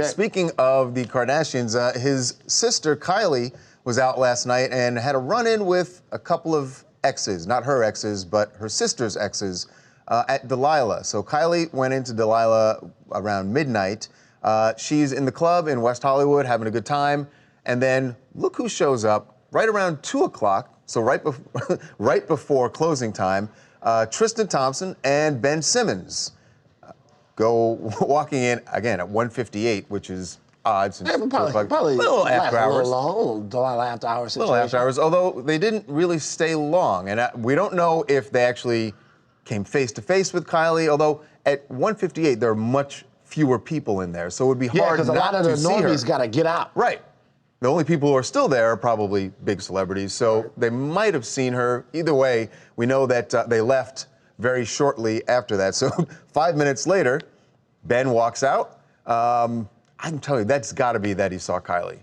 Speaking of the Kardashians, his sister Kylie was out last night and had a run-in with a couple of exes, not her exes, but her sister's exes at Delilah. So Kylie went into Delilah around midnight. She's in the club in West Hollywood having a good time. And then look who shows up right around 2 o'clock, so right before closing time, Tristan Thompson and Ben Simmons go walking in again at 1:58, which is odd since probably a little after hours. A little Delilah after hours situation. Little after hours, although they didn't really stay long, and we don't know if they actually came face to face with Kylie. Although at 1:58 there are much fewer people in there, so it would be hard because a lot of the normies got to get out. Right. The only people who are still there are probably big celebrities, so they might have seen her. Either way, we know that they left very shortly after that. So 5 minutes later, Ben walks out. I'm telling you, that's got to be that he saw Kylie.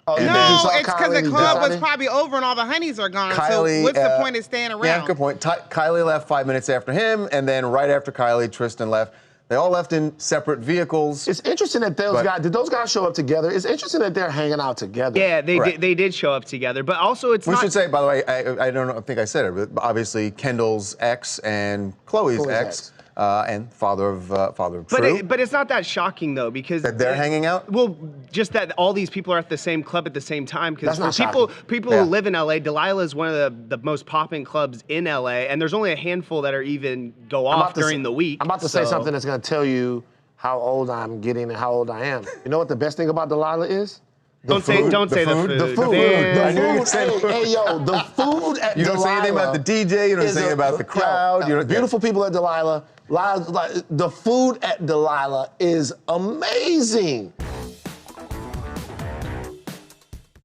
No, it's because the club was probably over and all the honeys are gone. Kylie, so what's the point of staying around? Yeah, good point. Kylie left 5 minutes after him, and then right after Kylie, Tristan left. They all left in separate vehicles. It's interesting that did those guys show up together? It's interesting that they're hanging out together. Yeah, they did show up together, but also we should say, by the way, I don't know, I think I said it, but obviously Kendall's ex and Chloe's ex. And father of True. But it's not that shocking though, because that they're hanging out. Well, just that all these people are at the same club at the same time. Because people who live in LA, Delilah is one of the most popping clubs in LA, and there's only a handful that are even go off during the week. I'm about to say something that's going to tell you how old I'm getting and how old I am. You know what the best thing about Delilah is? Don't say the food. The food. Hey, yo, the food at Delilah. You don't say anything about the DJ. You don't say anything about the crowd. Beautiful people at Delilah. The food at Delilah is amazing.